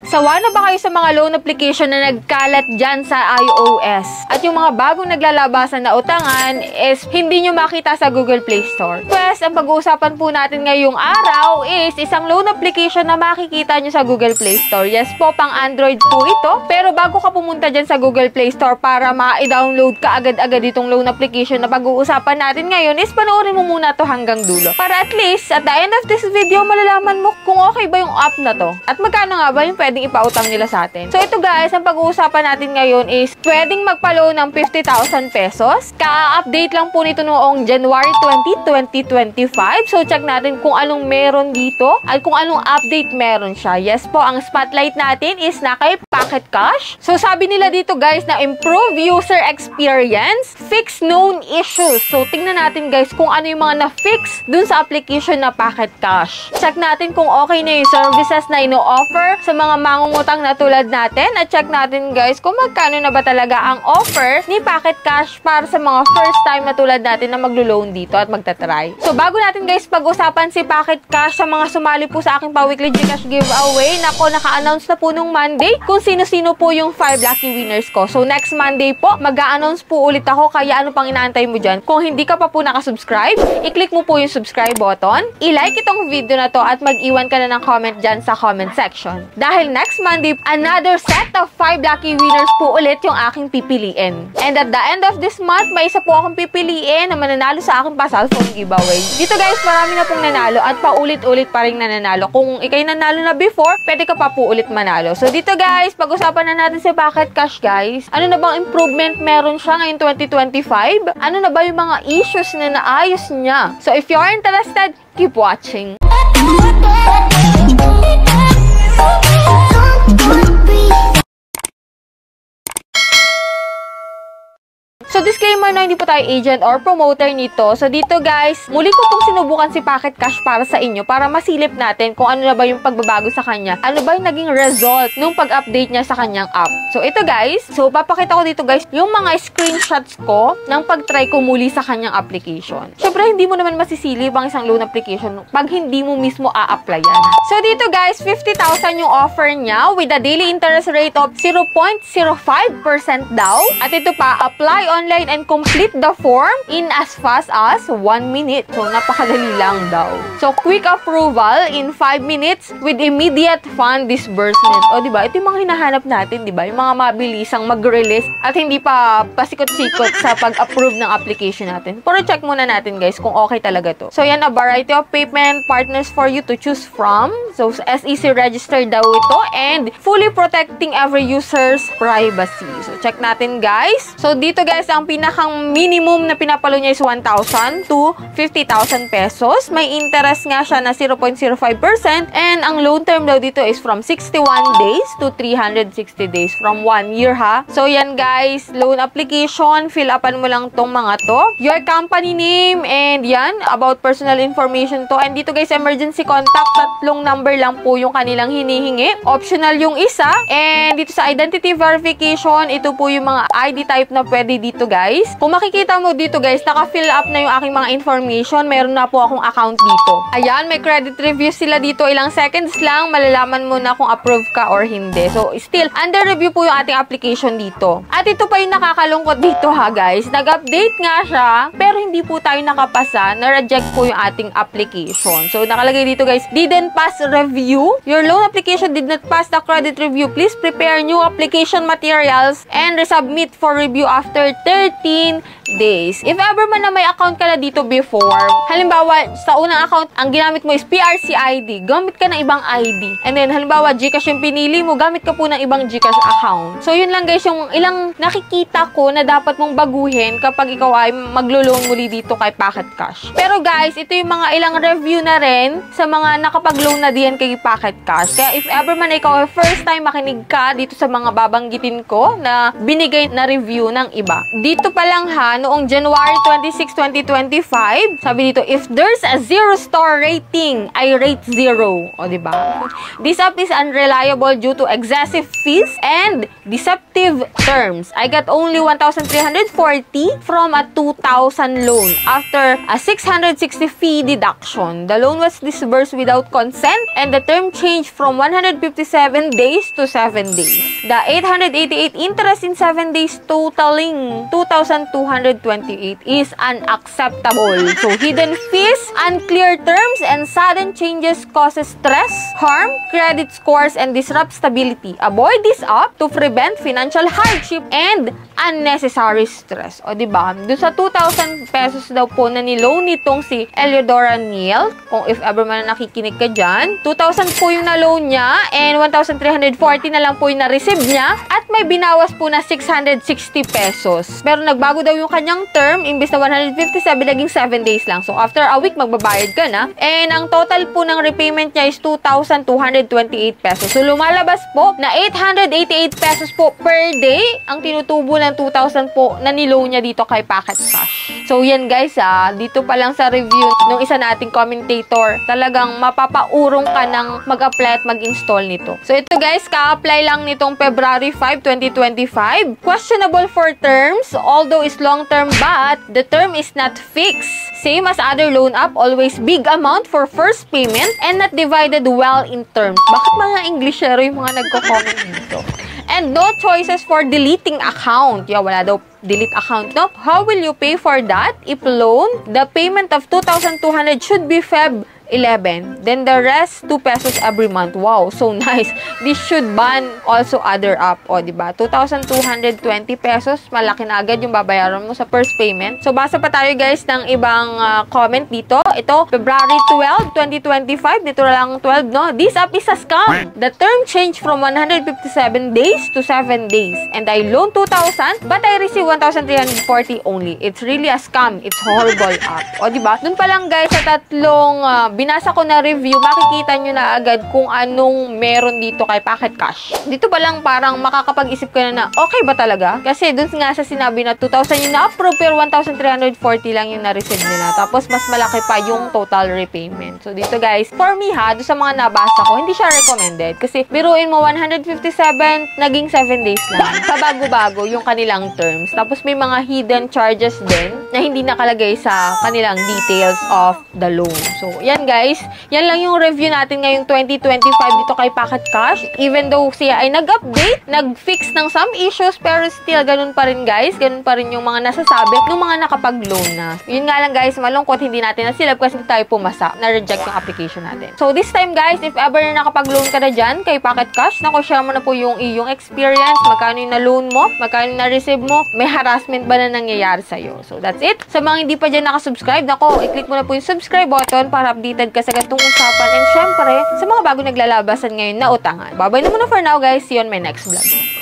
Sawa na ba kayo sa mga loan application na nagkalat dyan sa iOS? At yung mga bagong naglalabasan na utangan is hindi nyo makita sa Google Play Store. Pues, ang pag-uusapan po natin ngayong araw is isang loan application na makikita nyo sa Google Play Store. Yes po, pang Android po ito. Pero bago ka pumunta dyan sa Google Play Store para ma-download ka agad-agad itong loan application na pag-uusapan natin ngayon is panoorin mo muna to hanggang dulo. Para at least, at the end of this video, malalaman mo kung okay ba yung app na to. At magkano nga ba yung pwedeng ipautang nila sa atin. So ito guys, ang pag-uusapan natin ngayon is pwedeng magpa-loan ng 50,000 pesos. Ka-update lang po nito noong January 20, 2025. So check natin kung anong meron dito at kung anong update meron siya. Yes po, ang spotlight natin is na kay Pocket Cash. So sabi nila dito guys na improve user experience, fix known issues. So tingnan natin guys kung ano yung mga na-fix dun sa application na Pocket Cash. Check natin kung okay na yung services na ino-offer sa mga mangungutang na tulad natin at check natin guys kung magkano na ba talaga ang offer ni Pocket Cash para sa mga first time na tulad natin na maglo-loan dito at magta-try. So bago natin guys pag-usapan si Pocket Cash sa mga sumali po sa aking pa-weekly Gcash giveaway, nako naka-announce na po nung Monday kung sino-sino po yung 5 lucky winners ko. So next Monday po, mag-a-announce po ulit ako kaya ano pang inaantay mo dyan? Kung hindi ka pa po nakasubscribe, i-click mo po yung subscribe button, i-like itong video na to at mag-iwan ka na ng comment dyan sa comment section. Dahil next Monday, another set of 5 lucky winners po ulit yung aking pipiliin. And at the end of this month, may isa po akong pipiliin na mananalo sa aking pasal phone giveaway. Dito guys, marami na pong nanalo at paulit-ulit pa rin nananalo. Kung ikay nanalo na before, pwede ka pa po ulit manalo. So dito guys, pag-usapan na natin si Pocket Cash guys. Ano na bang improvement meron siya ngayong 2025? Ano na ba yung mga issues na naayos niya? So if you're interested, keep watching. So, disclaimer na hindi po tayo agent or promoter nito. So, dito guys, muli ko pong sinubukan si Pocket Cash para sa inyo para masilip natin kung ano na ba yung pagbabago sa kanya. Ano ba yung naging result nung pag-update niya sa kanyang app. So, ito guys. So, papakita ko dito guys yung mga screenshots ko ng pag-try ko muli sa kanyang application. Siyempre, hindi mo naman masisilip ang isang loan application pag hindi mo mismo a-applyan. So, dito guys, 50,000 yung offer niya with a daily interest rate of 0.05% daw. At ito pa, apply online and complete the form in as fast as 1 minute. So, napakadali lang daw. So, quick approval in 5 minutes with immediate fund disbursement. O, diba? Ito yung mga hinahanap natin, diba? Yung mga mabilisang mag-release at hindi pa pasikot-sikot sa pag-approve ng application natin. Pero check muna natin, guys, kung okay talaga to. So, yan, a variety of payment partners for you to choose from. So, SEC registered daw ito and fully protecting every user's privacy. So, check natin, guys. So, dito, guys, ang pinakang minimum na pinapalo niya is 1,000 to 50,000 pesos. May interest nga siya na 0.05% and ang loan term daw dito is from 61 days to 360 days from 1 year ha. So yan guys, loan application, fill upan mo lang tong mga to. Your company name and yan, about personal information to. And dito guys, emergency contact, 3 number lang po yung kanilang hinihingi. Optional yung isa. And dito sa identity verification, ito po yung mga ID type na pwede dito guys. Kung makikita mo dito guys, naka-fill up na yung aking mga information. Meron na po akong account dito. Ayan, may credit review sila dito. Ilang seconds lang, malalaman mo na kung approve ka or hindi. So, still, under review po yung ating application dito. At ito pa yung nakakalungkot dito ha guys. Nag-update nga siya, pero hindi po tayo nakapasa. Na-reject po yung ating application. So, nakalagay dito guys, didn't pass review. Your loan application did not pass the credit review. Please prepare new application materials and resubmit for review after 13 days. If ever man na may account ka na dito before, halimbawa, sa unang account, ang ginamit mo is PRC ID, gamit ka ng ibang ID. And then, halimbawa, Gcash yung pinili mo, gamit ka po ng ibang Gcash account. So, yun lang guys, yung ilang nakikita ko na dapat mong baguhin kapag ikaw ay maglo-loan muli dito kay Pocket Cash. Pero guys, ito yung mga ilang review na rin sa mga nakapag-loan na diyan kay Pocket Cash. Kaya if ever man ikaw ay first time makinig ka dito sa mga babanggitin ko na binigay na review ng iba. Dito pa lang lang ha, noong January 26, 2025, sabi dito, if there's a 0-star rating, I rate 0. O, diba? This app is unreliable due to excessive fees and deceptive terms. I got only 1,340 from a 2,000 loan after a 660 fee deduction. The loan was disbursed without consent and the term changed from 157 days to 7 days. The 888 interest in 7 days totaling 2,228 is unacceptable. So, hidden fees, unclear terms, and sudden changes causes stress, harm, credit scores, and disrupt stability. Avoid this app to prevent financial hardship and unnecessary stress. O, diba? Doon sa 2,000 pesos daw po na niloan nitong si Eleodora Neal, kung if ever man nakikinig ka dyan, 2,000 po yung na-loan niya and 1,340 na lang po yung na-receive niya at may binawas po na 660 pesos. Pero nagbago daw yung kanyang term, imbes na 157, naging 7 days lang. So, after a week, magbabayad ka na. And ang total po ng repayment niya is 2,228 pesos. So, lumalabas po na 888 pesos po per day ang tinutubo ng 2,000 po na niloan niya dito kay Pocket Cash. So, yan guys dito pa lang sa review ng isa nating commentator, talagang mapapaurong ka ng mag-apply at mag-install nito. So, ito guys, ka-apply lang nitong February 5, 2025. Questionable for terms, although is long-term but the term is not fixed. Same as other loan app, always big amount for first payment and not divided well in terms. Bakit mga Englishero yung mga nagko-comment dito? And no choices for deleting account. Yeah, wala daw delete account, no? How will you pay for that? If loan, the payment of 2,200 should be Feb 11. Then the rest, 2 pesos every month. Wow, so nice. This should ban also other app. O, diba? 2,220 pesos. Malaki na agad yung babayaran mo sa first payment. So, basa pa tayo guys ng ibang comment dito. Ito, February 12, 2025. Dito lang 12, no? This app is a scam. The term changed from 157 days to 7 days. And I loaned 2,000 but I received 1,340 only. It's really a scam. It's horrible app. O, diba? Dun pa lang guys sa tatlong binasa ko na review, makikita nyo na agad kung anong meron dito kay Pocket Cash. Dito pa lang parang makakapag-isip ka na okay ba talaga? Kasi dun nga sa sinabi na 2,000 yung na-approve pero 1,340 lang yung na-receive nila. Tapos mas malaki pa yung total repayment. So dito guys, for me dun sa mga nabasa ko, hindi siya recommended. Kasi biruin mo 157, naging 7 days lang. Pabago-bago yung kanilang terms. Tapos may mga hidden charges din na hindi nakalagay sa kanilang details of the loan. So yan guys, yan lang yung review natin ngayong 2025 dito kay Pocket Cash. Even though siya ay nag-update, nag-fix ng some issues, pero still ganun pa rin guys, ganun pa rin yung mga nasasabi ng mga nakapag-loan na. Yun nga lang guys, malungkot hindi natin nasilap kasi tayo pumasa, na-reject yung application natin. So this time guys, if ever na nakapag-loan ka na dyan kay Pocket Cash, share mo na po yung iyong experience, magkano yung na-loan mo, magkano yung na-receive mo, may harassment ba na nangyayari sa'yo. So that's it. Sa mga hindi pa dyan nakasubscribe, i-click mo na po yung subscribe button para updated ka sa ganitong usapan. And syempre, sa mga bago naglalabasan ngayon na utangan. Bye-bye na muna for now guys. See you on my next vlog.